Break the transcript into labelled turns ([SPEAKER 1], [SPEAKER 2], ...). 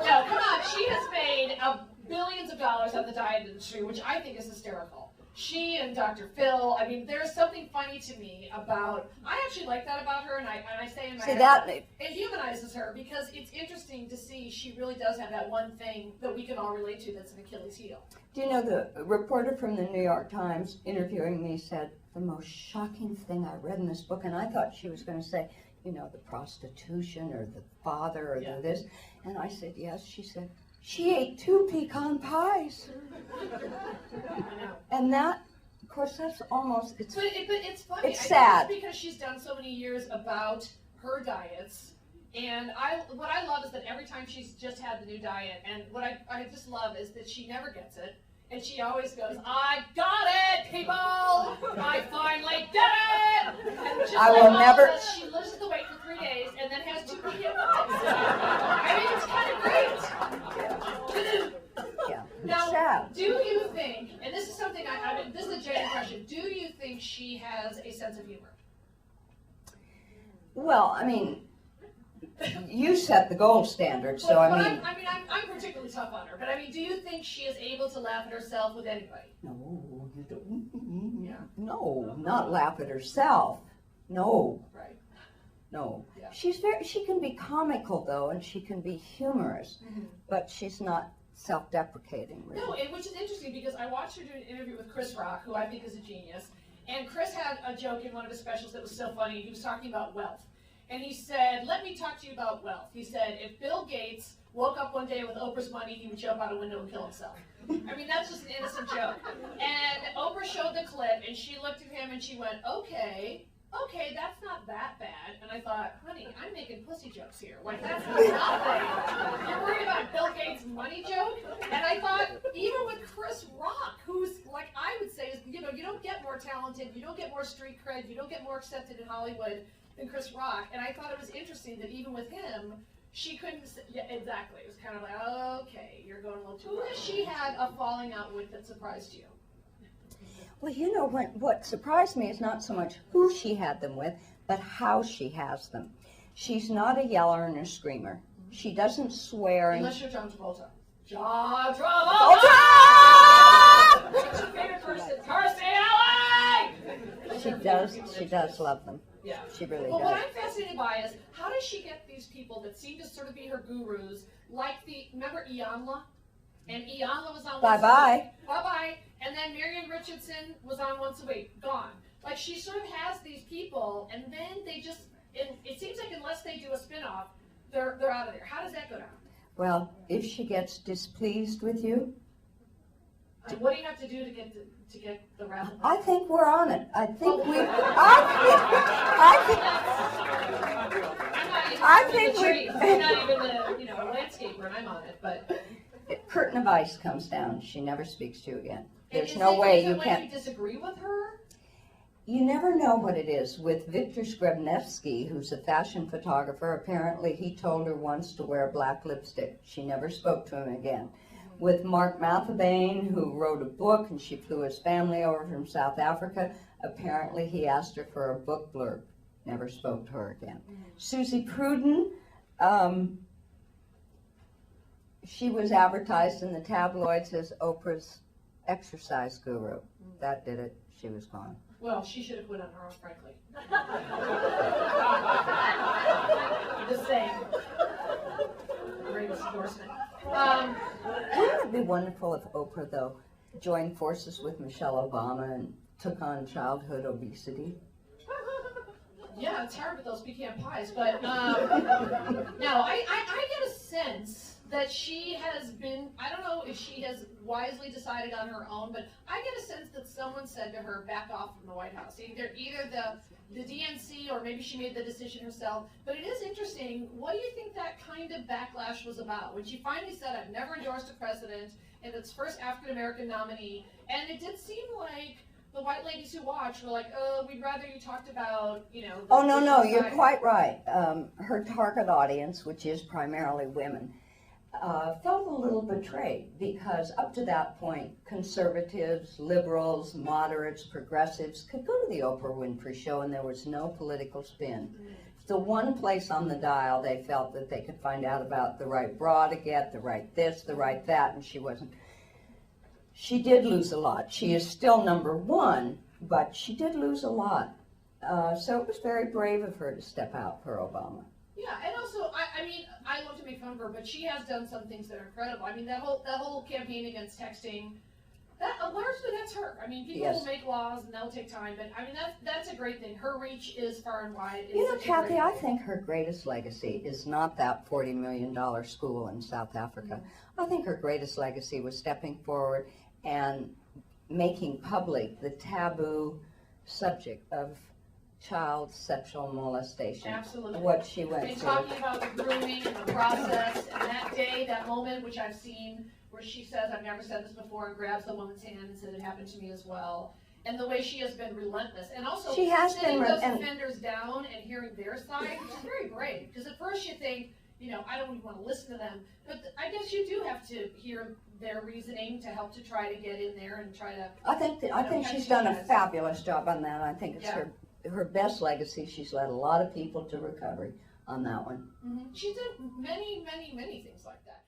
[SPEAKER 1] No, come on. She has made billions of dollars on the diet industry, which I think is hysterical. She and Dr. Phil, I mean, there's something funny to me about, I actually like that about her, and I say in my head, it humanizes her, because it's interesting to see she really does have that one thing that we can all relate to that's an Achilles heel.
[SPEAKER 2] Do you know the reporter from the New York Times interviewing me said, the most shocking thing I read in this book, and I thought she was going to say, you know, the prostitution or the father or the this, and I said, yes. She said, she ate 2 pecan pies. And that, of course, that's almost,
[SPEAKER 1] but it's funny.
[SPEAKER 2] It's sad.
[SPEAKER 1] It's because she's done so many years about her diets. And what I love is that every time she's just had the new diet, and what I just love is that she never gets it. And she always goes, I got it, people! I finally did it! And just
[SPEAKER 2] I
[SPEAKER 1] like
[SPEAKER 2] will never.
[SPEAKER 1] This, she loses the weight for 3 days and then has 2 pecan pies. I mean, it's kind of great.
[SPEAKER 2] Yeah.
[SPEAKER 1] Now,
[SPEAKER 2] sad.
[SPEAKER 1] do you think, and this is something this is a genuine question, do you think she has a sense of humor?
[SPEAKER 2] Well, I mean, you set the gold standard, so
[SPEAKER 1] I'm particularly tough on her, but I mean, do you think she is able to laugh at herself with anybody?
[SPEAKER 2] No, you don't. Yeah. No, not laugh at herself. No.
[SPEAKER 1] Right.
[SPEAKER 2] No.
[SPEAKER 1] Yeah.
[SPEAKER 2] She can be comical though, and she can be humorous, but she's not self-deprecating. Really.
[SPEAKER 1] No, and which is interesting because I watched her do an interview with Chris Rock, who I think is a genius, and Chris had a joke in one of his specials that was so funny. He was talking about wealth. And he said, let me talk to you about wealth. He said, if Bill Gates woke up one day with Oprah's money, he would jump out a window and kill himself. I mean, that's just an innocent joke. And Oprah showed the clip, and she looked at him, and she went, okay, that's not that bad. And I thought, honey, I'm making pussy jokes here. Like, that's nothing. You're worried about Bill Gates' money joke? And I thought, even with Chris Rock, who's, like I would say, is, you know, you don't get more talented, you don't get more street cred, you don't get more accepted in Hollywood than Chris Rock, and I thought it was interesting that even with him, she couldn't. Yeah, exactly. It was kind of like, okay, you're going a little too. Who has she had a falling out with that surprised you?
[SPEAKER 2] Well, you know what surprised me is not so much who she had them with, but how she has them. She's not a yeller and a screamer. She doesn't swear.
[SPEAKER 1] Unless you're John Travolta. John Travolta. What's your favorite person? Kirstie Alley.
[SPEAKER 2] She does love them.
[SPEAKER 1] Yeah.
[SPEAKER 2] She really does.
[SPEAKER 1] Well, what I'm fascinated by is how does she get these people that seem to sort of be her gurus, like remember Iyanla? And Iyanla was on
[SPEAKER 2] Bye-bye.
[SPEAKER 1] Bye-bye. And then Marian Richardson was on Once a Week. Gone. Like, she sort of has these people, and then they just, it seems like unless they do a spin-off, they're out of there. How does that go down?
[SPEAKER 2] Well, if she gets displeased with you,
[SPEAKER 1] what do you have to do to get the wrath?
[SPEAKER 2] I think we're on it. I think we.
[SPEAKER 1] I'm not even the landscaper, and I'm on it. But
[SPEAKER 2] curtain of ice comes down. She never speaks to you again. There's
[SPEAKER 1] is
[SPEAKER 2] no way you
[SPEAKER 1] when
[SPEAKER 2] can't.
[SPEAKER 1] You disagree with her?
[SPEAKER 2] You never know what it is. With Victor Skrebnevsky, who's a fashion photographer, apparently he told her once to wear black lipstick. She never spoke to him again. With Mark Mathabane, who wrote a book, and she flew his family over from South Africa, apparently he asked her for a book blurb. Never spoke to her again. Susie Pruden, she was advertised in the tabloids as Oprah's exercise guru. That did it. She was gone.
[SPEAKER 1] Well, she should have quit on her own, frankly. Just saying. Great endorsement.
[SPEAKER 2] Wouldn't it be wonderful if Oprah, though, joined forces with Michelle Obama and took on childhood obesity?
[SPEAKER 1] Yeah, it's hard with those pecan pies, but no, I get a sense that she has been, I don't know if she has wisely decided on her own, but I get a sense that someone said to her, back off from the White House. Either the DNC or maybe she made the decision herself. But it is interesting, what do you think that kind of backlash was about? When she finally said, I've never endorsed a president, and it's first African-American nominee, and it did seem like the white ladies who watched were like, oh, we'd rather you talked about,
[SPEAKER 2] Oh, no, you're quite right. Her target audience, which is primarily women, felt a little betrayed because up to that point, conservatives, liberals, moderates, progressives could go to the Oprah Winfrey Show and there was no political spin. the one place on the dial they felt that they could find out about the right bra to get, the right this, the right that, and she wasn't. She did lose a lot. She is still #1, but she did lose a lot. So it was very brave of her to step out for Obama.
[SPEAKER 1] Yeah, and also, I mean, I love to make fun of her, but she has done some things that are incredible. I mean, that whole campaign against texting, that largely that's her. I mean, people will make laws and that'll take time, but I mean, that's a great thing. Her reach is far and wide. It's
[SPEAKER 2] You know, Kathy, I think her greatest legacy is not that $40 million school in South Africa. I think her greatest legacy was stepping forward and making public the taboo subject of child sexual molestation.
[SPEAKER 1] Absolutely.
[SPEAKER 2] What she went
[SPEAKER 1] And
[SPEAKER 2] through.
[SPEAKER 1] talking about the grooming and the process, and that day, that moment, which I've seen, where she says, I've never said this before, and grabs the woman's hand and said, it happened to me as well. And the way she has been relentless. And also,
[SPEAKER 2] She has
[SPEAKER 1] sitting
[SPEAKER 2] been
[SPEAKER 1] those offenders down and hearing their side, which is very brave. Because at first you think, you know, I don't even want to listen to them. But I guess you do have to hear their reasoning to help to try to get in there and try to.
[SPEAKER 2] I think she's done a fabulous job on that. I think it's her best legacy. She's led a lot of people to recovery on that one.
[SPEAKER 1] She did many, many, many things like that.